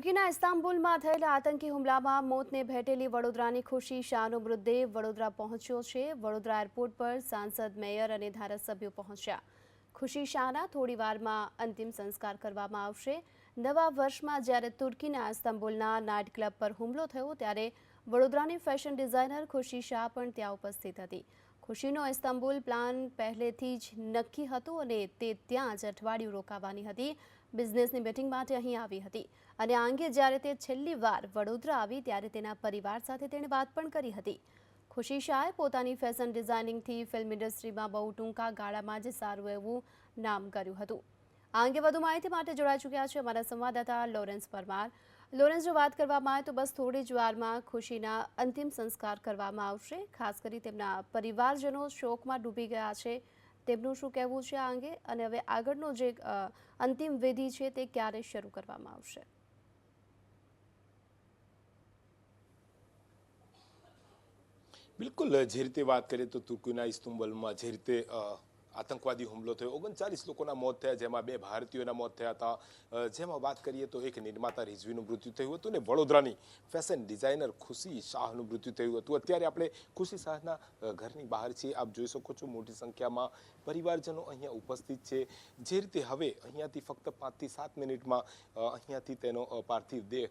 તુર્કીના ઇસ્તાંબુલમાં થયેલા આતંકી હુમલામાં મોતને ભેટેલી વડોદરાની ખુશી શાહનો મૃતદેહ વડોદરા પહોંચ્યો છે। વડોદરા એરપોર્ટ પર સાંસદ, મેયર અને ધારાસભ્યો પહોંચ્યા। ખુશી શાહના થોડી વારમાં અંતિમ સંસ્કાર કરવામાં આવશે। નવા વર્ષમાં જ્યારે તુર્કીના ઇસ્તાંબુલના નાઇટ ક્લબ પર હુમલો થયો ત્યારે વડોદરાની ફેશન ડિઝાઇનર ખુશી શાહ પણ ત્યાં ઉપસ્થિત હતી। ખુશીનો ઇસ્તાંબુલ પ્લાન પહેલેથી જ નક્કી હતો અને તે ત્યાં જ અઠવાડિયું રોકાવાની હતી। બિઝનેસની મીટિંગ માટે અહીં આવી હતી અને આ અંગે જ્યારે તે છેલ્લી વાર વડોદરા આવી ત્યારે તેના પરિવાર સાથે તેણે વાત પણ કરી હતી। ખુશી શાહે પોતાની ફેશન ડિઝાઇનિંગથી ફિલ્મ ઇન્ડસ્ટ્રીમાં બહુ ટૂંકા ગાળામાં જ સારું એવું નામ કર્યું હતું। આ અંગે વધુ માહિતી માટે જોડાઈ ચૂક્યા છે અમારા સંવાદદાતા લોરેન્સ પરમાર। લોરેન્સ, જો વાત કરવામાં આવે તો બસ થોડી જ વારમાં ખુશીના અંતિમ સંસ્કાર કરવામાં આવશે। ખાસ કરી તેમના પરિવારજનો શોકમાં ડૂબી ગયા છે, તેમનું શું કહેવું છે આ અંગે, અને હવે આગળનો જે અંતિમ વિધિ છે તે ક્યારે શરૂ કરવામાં આવશે? બિલકુલ, જે રીતે વાત કરીએ તો તુર્કીના ઇસ્તાંબુલમાં જે રીતે આતંકવાદી હુમલો થયો, 39 લોકોના મોત થયા, જેમાં 2 ભારતીયોના મોત થયા હતા। જેમાં વાત કરીએ તો એક નિર્માતા રિઝવીનું મૃત્યુ થયું હતું અને વડોદરાની ફેશન ડિઝાઇનર ખુશી શાહનું મૃત્યુ થયું હતું। અત્યારે આપણે ખુશી શાહના ઘરની બહાર છીએ। આપ જોઈ શકો છો મોટી સંખ્યામાં પરિવારજનો અહીંયા ઉપસ્થિત છે। જે રીતે હવે અહીંયાથી ફક્ત 5 થી 7 મિનિટમાં અહીંયાથી તેનો પાર્થિવ દેહ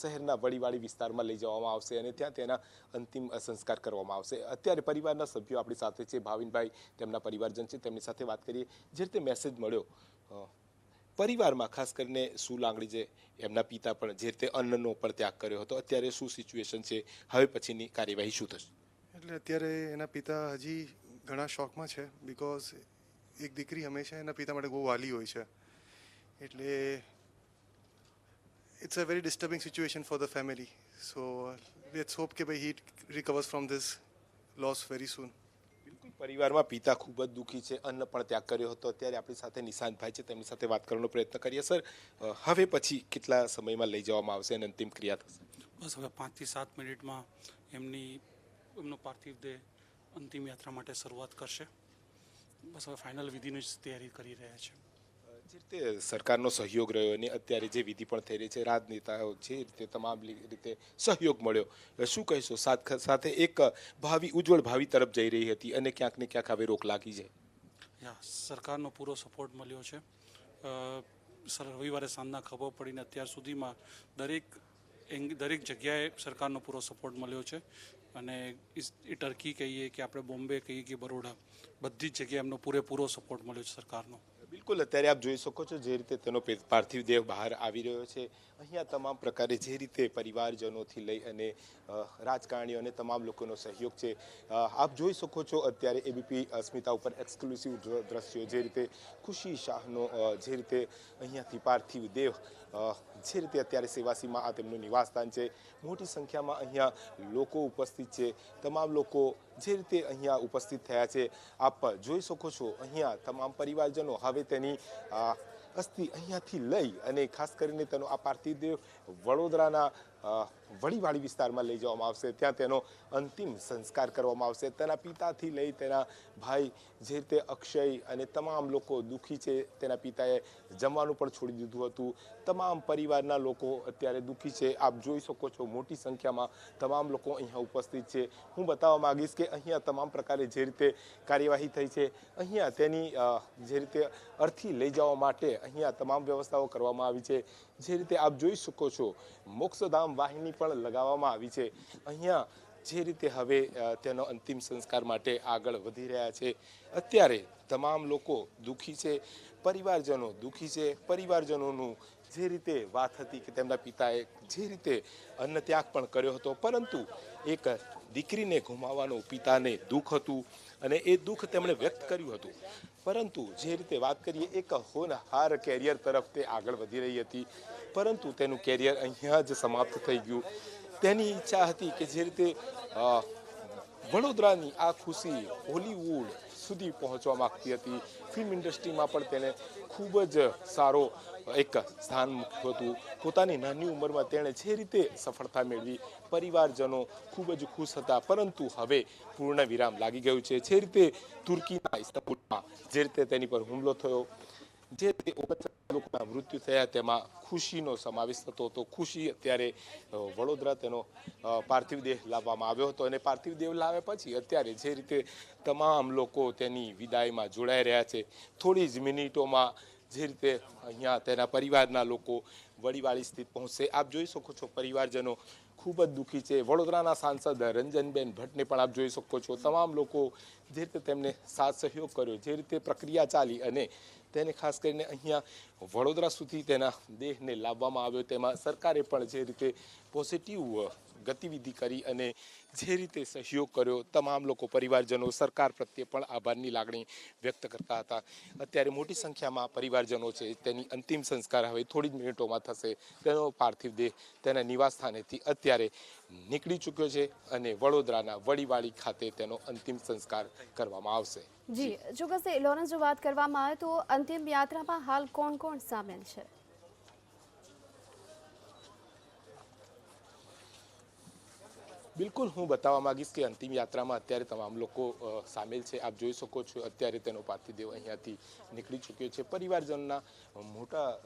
શહેરના વડીવાડી વિસ્તારમાં લઈ જવામાં આવશે અને ત્યાં તેના અંતિમ સંસ્કાર કરવામાં આવશે। અત્યારે પરિવારના સભ્યો આપણી સાથે છે। ભાવિનભાઈ તેમના પરિવારજન છે, તેમની સાથે વાત કરીએ। જે રીતે મેસેજ મળ્યો પરિવારમાં, ખાસ કરીને શું લાગણી છે? એમના પિતા પણ જે રીતે અન્નનો પણ ત્યાગ કર્યો હતો, અત્યારે શું સિચ્યુએશન છે? હવે પછીની કાર્યવાહી શું થશે? એટલે અત્યારે એના પિતા હજી ઘણા શોકમાં છે, બિકોઝ એક દીકરી હંમેશા એના પિતા માટે બહુ વાલી હોય છે। એટલે it's a very disturbing situation for the family. So let's hope કે ભાઈ he recovers from this loss very soon. બિલકુલ, પરિવારમાં પિતા ખૂબ જ દુઃખી છે, અન્ન પણ ત્યાગ કર્યો હતો। અત્યારે આપણી સાથે નિશાંતભાઈ છે, તેમની સાથે વાત કરવાનો પ્રયત્ન કરીએ। સર, હવે પછી કેટલા સમયમાં લઈ જવામાં આવશે અને અંતિમ ક્રિયા થશે? બસ હવે 5 થી 7 મિનિટમાં એમનો પાર્થિવ દેહ અંતિમ યાત્રા માટે શરૂઆત કરશે। બસ હવે ફાઇનલ વિધિની જ તૈયારી કરી રહ્યા છે। જે રીતે સરકારનો સહયોગ રહ્યો અને અત્યારે જે વિધિ પણ થઈ રહી છે, રાજનેતાઓ જે રીતે તમામ રીતે સહયોગ મળ્યો, શું કહીશો? સાથે એક ઉજ્જવળ ભાવિ તરફ જઈ રહી હતી અને ક્યાંક ને ક્યાંક હવે રોક લાગી છે? સરકારનો પૂરો સપોર્ટ મળ્યો છે। રવિવારે સાંજના ખબર પડીને અત્યાર સુધીમાં દરેક જગ્યાએ સરકારનો પૂરો સપોર્ટ મળ્યો છે અને એ ટર્કી કહીએ કે આપણે બોમ્બે કહીએ કે બરોડા, બધી જ જગ્યાએ એમનો પૂરેપૂરો સપોર્ટ મળ્યો છે સરકારનો। બિલકુલ, અત્યારે આપ જોઈ શકો છો જે રીતે તેનો પાર્થિવ દેહ બહાર આવી રહ્યો છે। અહીંયા તમામ પ્રકારે જે રીતે પરિવારજનોથી લઈ અને રાજકારણીઓ અને તમામ લોકોનો સહયોગ છે। આપ જોઈ શકો છો અત્યારે એબીપી અસ્મિતા ઉપર એક્સક્લુસિવ દ્રશ્યો, જે રીતે ખુશી શાહનો જે રીતે અહીંયાથી પાર્થિવ દેહ જે રીતે અત્યારે સેવાસીમાં આ તેમનું નિવાસસ્થાન છે, મોટી સંખ્યામાં અહીંયા લોકો ઉપસ્થિત છે। તમામ લોકો જે રીતે અહીંયા ઉપસ્થિત થયા છે, આપ જોઈ શકો છો અહીંયા તમામ પરિવારજનો હવે તેની અસ્થિ અહીંયાથી લઈ અને ખાસ કરીને તેનો આ પાર્થિવ દેહ વડોદરાના વડીવાડી વિસ્તારમાં લઈ જવામાં આવશે। ત્યાં તેનો અંતિમ સંસ્કાર કરવામાં આવશે। તેના પિતાથી લઈ તેના ભાઈ જે રીતે અક્ષય અને તમામ લોકો દુઃખી છે। તેના પિતાએ જમવાનું પણ છોડી દીધું હતું। તમામ પરિવારના લોકો અત્યારે દુઃખી છે। આપ જોઈ શકો છો મોટી સંખ્યામાં તમામ લોકો અહીંયા ઉપસ્થિત છે। હું બતાવવા માંગીશ કે અહીંયા તમામ પ્રકારે જે રીતે કાર્યવાહી થઈ છે, અહીંયા તેની જે રીતે અર્થી લઈ જવા માટે અહીંયા તમામ વ્યવસ્થાઓ કરવામાં આવી છે। જે રીતે આપ જોઈ શકો છો મોક્ષધામ વાહિની પણ લગાવવામાં આવી છે। અહીંયા જે રીતે હવે તેનો અંતિમ સંસ્કાર માટે આગળ વધી રહ્યા છે। અત્યારે તમામ લોકો દુઃખી છે, પરિવારજનો દુઃખી છે। પરિવારજનોનું જે રીતે વાત હતી કે તેમના પિતાએ જે રીતે અન્ન ત્યાગ પણ કર્યો હતો, પરંતુ એક દીકરીને ગુમાવવાનો પિતાને દુઃખ હતું અને એ દુઃખ તેમણે વ્યક્ત કર્યું હતું। પરંતુ જે રીતે વાત કરીએ, એક હોનહાર કેરિયર તરફ તે આગળ વધી રહી હતી, પરંતુ તેનું કેરિયર અહીંયા જ સમાપ્ત થઈ ગયું। તેની ઈચ્છા હતી કે જે રીતે વડોદરાની આ ખુશી હોલીવુડ સુધી પહોંચવા માંગતી હતી। ફિલ્મ ઇન્ડસ્ટ્રીમાં પણ તેને ખૂબ જ સારો એક સ્થાન મૂક્યું હતું। પોતાની નાની ઉંમરમાં તેણે જે રીતે સફળતા મેળવી, પરિવારજનો ખૂબ જ ખુશ હતા, પરંતુ હવે પૂર્ણ વિરામ લાગી ગયું છે। જે રીતે તુર્કીના ઇસ્તાંબુલમાં જે રીતે તેની પર હુમલો થયો, જે રીતે લોકોના મૃત્યુ થયા તેમાં ખુશીનો સમાવેશ થતો હતો. ખુશી અત્યારે વડોદરા તેનો પાર્થિવ દેહ લાવવામાં આવ્યો હતો અને પાર્થિવ દેહ લાવ્યા પછી અત્યારે જે રીતે તમામ લોકો તેની વિદાયમાં જોડાઈ રહ્યા છે, થોડી જ મિનિટોમાં જે રીતે અહીંયા તેના પરિવારના લોકો વડીવાળી સ્થિત પહોંચશે. આપ જોઈ શકો છો પરિવારજનો ખૂબ જ દુઃખી છે. વડોદરાના સાંસદ રંજનબેન ભટ્ટને પણ આપ જોઈ શકો છો. તમામ લોકો જે રીતે તેમને સાથ સહયોગ કર્યો, જે રીતે પ્રક્રિયા ચાલી અને તેને ખાસ કરીને અહીંયા વડોદરા સુધી તેના દેહને લાવવામાં આવ્યો, તેમાં સરકારે પણ જે રીતે પોઝિટિવ ગતિવિધિ કરી અને જે રીતે સહયોગ કર્યો, તમામ લોકો પરિવારજનો સરકાર પ્રત્યે પણ આભારની લાગણી વ્યક્ત કરતા હતા. અત્યારે મોટી સંખ્યામાં પરિવારજનો છે, તેની અંતિમ સંસ્કાર હવે થોડી જ મિનિટોમાં થશે. તેનો પાર્થિવ દેહ તેના નિવાસ સ્થાનેથી અત્યારે નીકળી ચૂક્યો છે અને વડોદરાના વડીવાળી ખાતે તેનો અંતિમ સંસ્કાર કરવામાં આવશે. જી ચોક્કસ. લોરેન્સ, જો વાત કરવામાં આવે તો અંતિમ યાત્રામાં હાલ કોણ કોણ સામેલ છે? બિલકુલ, હું બતાવવા માંગીશ કે અંતિમ યાત્રામાં અત્યારે તમામ લોકો સામેલ છે. આપ જોઈ શકો છો અત્યારે તેનો પાર્થિવ દેહ અહીંયાથી નીકળી ચૂક્યો છે. પરિવારજનોના મોટા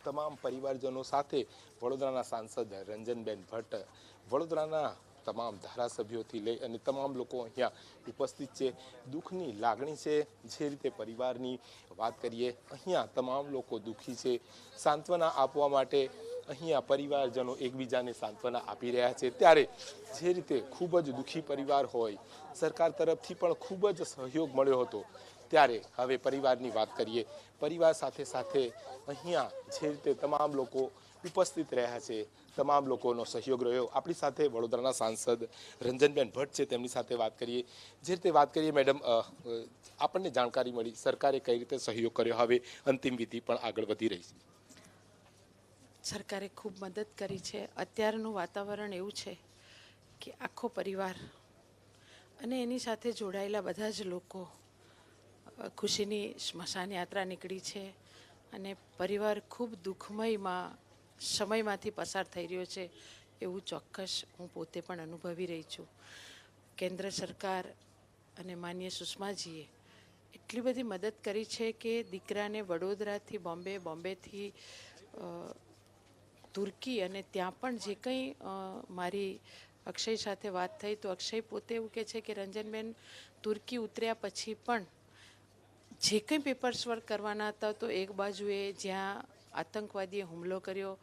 તમામ પરિવારજનો સાથે વડોદરાના સાંસદ રંજનબેન ભટ્ટ, વડોદરાના તમામ ધારાસભ્યોથી લઈ અને તમામ લોકો અહીંયા ઉપસ્થિત છે. દુઃખની લાગણી છે. જે રીતે પરિવારની વાત કરીએ, અહીંયા તમામ લોકો દુઃખી છે. સાંત્વના આપવા માટે અહીંયા પરિવારજનો એકબીજાને સાંત્વના આપી રહ્યા છે. ત્યારે જે રીતે ખૂબ જ દુઃખી પરિવાર હોય, સરકાર તરફથી પણ ખૂબ જ સહયોગ મળ્યો હતો. ત્યારે હવે પરિવારની વાત કરીએ, પરિવાર સાથે સાથે અહીંયા જે રીતે તમામ લોકો ઉપસ્થિત રહ્યા છે, તમામ લોકોનો સહયોગ રહ્યો. આપણી સાથે વડોદરાના સાંસદ રંજનબેન ભટ્ટ છે, તેમની સાથે વાત કરીએ. જે રીતે વાત કરીએ મેડમ, આપણને જાણકારી મળી સરકારે કઈ રીતે સહયોગ કર્યો, હવે અંતિમ વિધિ પણ આગળ વધી રહી છે. સરકારે ખૂબ મદદ કરી છે. અત્યારનું વાતાવરણ એવું છે કે આખો પરિવાર અને એની સાથે જોડાયેલા બધા જ લોકો ખુશીની સ્મશાન યાત્રા નીકળી છે અને પરિવાર ખૂબ દુઃખમયમાં સમયમાંથી પસાર થઈ રહ્યો છે એવું ચોક્કસ હું પોતે પણ અનુભવી રહી છું. કેન્દ્ર સરકાર અને માનનીય સુષ્માજીએ એટલી બધી મદદ કરી છે કે દીકરાને વડોદરાથી બોમ્બે, બોમ્બેથી તુર્કી અને ત્યાં પણ જે કંઈ મારી અક્ષય સાથે વાત થઈ તો અક્ષય પોતે એવું કહે છે કે રંજનબેન તુર્કી ઉતર્યા પછી પણ જે કંઈ પેપર્સ વર્ક કરવાના હતા તો એક બાજુએ જ્યાં આતંકવાદીએ હુમલો કર્યો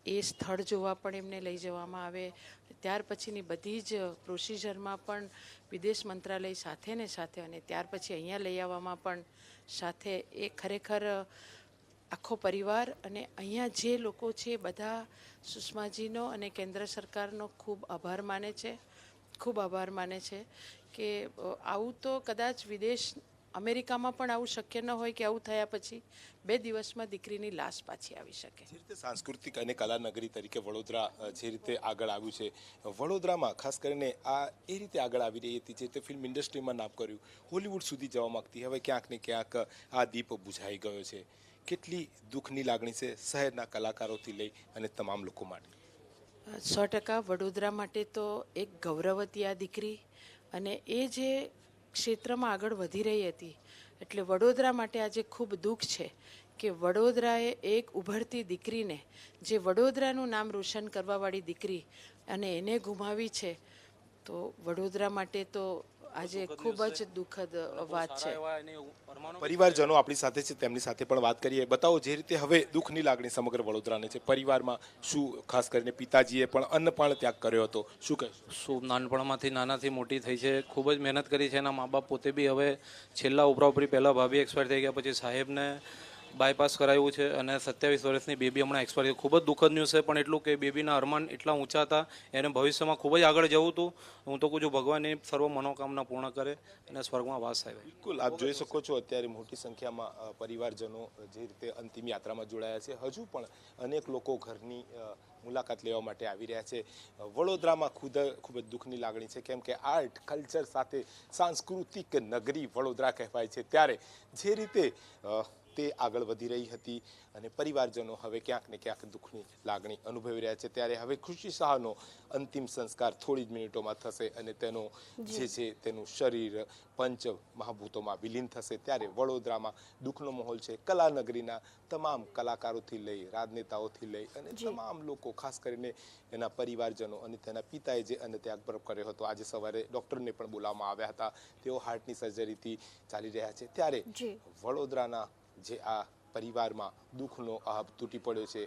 એ સ્થળ જોવા પણ એમને લઈ જવામાં આવે, ત્યાર પછીની બધી જ પ્રોસિજરમાં પણ વિદેશ મંત્રાલય સાથે ને સાથે અને ત્યાર પછી અહીંયા લઈ આવવામાં પણ સાથે એ ખરેખર આખો પરિવાર અને અહીંયા જે લોકો છે બધા સુષ્માજીનો અને કેન્દ્ર સરકારનો ખૂબ આભાર માને છે, ખૂબ આભાર માને છે કે આવું તો કદાચ વિદેશ અમેરિકામાં પણ આવું શક્ય ન હોય કે આવું થયા પછી 2 દિવસમાં દીકરીની લાશ પાછી આવી શકે. જે રીતે સાંસ્કૃતિક અને કલા નગરી તરીકે વડોદરા જે રીતે આગળ આવ્યું છે, વડોદરામાં ખાસ કરીને આ એ રીતે આગળ આવી રહી હતી જે રીતે ફિલ્મ ઇન્ડસ્ટ્રીમાં નામ કર્યું, હોલિવૂડ સુધી જવા માંગતી, હવે ક્યાંક ને ક્યાંક આ દીપ બુઝાઈ ગયો છે. કેટલી દુઃખની લાગણી છે શહેરના કલાકારોથી લઈ અને તમામ લોકો માટે? 100% વડોદરા માટે તો એક ગૌરવતી આ દીકરી અને એ જે ક્ષેત્રમાં આગળ વધી રહી હતી એટલે વડોદરા માટે આજે ખૂબ દુઃખ છે કે વડોદરાએ એક ઉભરતી દીકરીને જે વડોદરાનું નામ રોશન કરવાવાળી દીકરી અને એને ગુમાવી છે. તો વડોદરા માટે તો આજે ખૂબ જ દુઃખદ વાત છે. પરિવારજનો આપણી સાથે છે, તેમની સાથે પણ વાત કરીએ. બતાવો, જે રીતે હવે દુઃખની લાગણી સમગ્ર વડોદરાને છે, પરિવારમાં શું ખાસ કરીને પિતાજીએ પણ અન્નપાણ ત્યાગ કર્યો હતો, શું કહેશો? શું નાનપણમાંથી નાનાથી મોટી થઈ છે, ખૂબ જ મહેનત કરી છે. એના મા બાપ પોતે બી હવે છેલ્લા ઉપરાઉપરી પહેલાં ભાભી એક્સપાયર થઈ ગયા, પછી સાહેબને બાયપાસ કરાવ્યું છે અને 27 વર્ષની બેબી હમણાં એક્સપાયર થઈ. ખૂબ જ દુઃખદ ન્યૂઝ છે, પણ એટલું કે બેબીના અરમાન એટલા ઊંચા હતા, એને ભવિષ્યમાં ખૂબ જ આગળ જવું હતું. હું તો કહું છું ભગવાન એ સર્વ મનોકામના પૂર્ણ કરે અને સ્વર્ગમાં વાસ થાય. બિલકુલ, આપ જોઈ શકો છો અત્યારે મોટી સંખ્યામાં પરિવારજનો જે રીતે અંતિમ યાત્રામાં જોડાયા છે. હજુ પણ અનેક લોકો ઘરની મુલાકાત લેવા માટે આવી રહ્યા છે. વડોદરામાં ખૂબ જ દુઃખની લાગણી છે, કેમ કે આર્ટ કલ્ચર સાથે સાંસ્કૃતિક નગરી વડોદરા કહેવાય છે. ત્યારે જે રીતે તે આગળ વધી રહી હતી અને પરિવારજનો હવે ક્યાંક ને ક્યાંક દુઃખની લાગણી અનુભવી રહ્યા છે. ત્યારે હવે ખુશી શાહનો અંતિમ સંસ્કાર થોડી જ મિનિટોમાં થશે અને તેનો જે છે તેનું શરીર પંચ મહાભૂતોમાં વિલીન થશે. ત્યારે વડોદરામાં દુઃખનો માહોલ છે. કલાનગરીના તમામ કલાકારોથી લઈ રાજનેતાઓથી લઈ અને તમામ લોકો, ખાસ કરીને એના પરિવારજનો અને તેના પિતાએ જે ત્યાગ કર્યો હતો, આજે સવારે ડૉક્ટરને પણ બોલાવવામાં આવ્યા હતા. તેઓ હાર્ટની સર્જરીથી ચાલી રહ્યા છે. ત્યારે વડોદરાના જે આ પરિવારમાં દુઃખનો આભ તૂટી પડ્યો છે,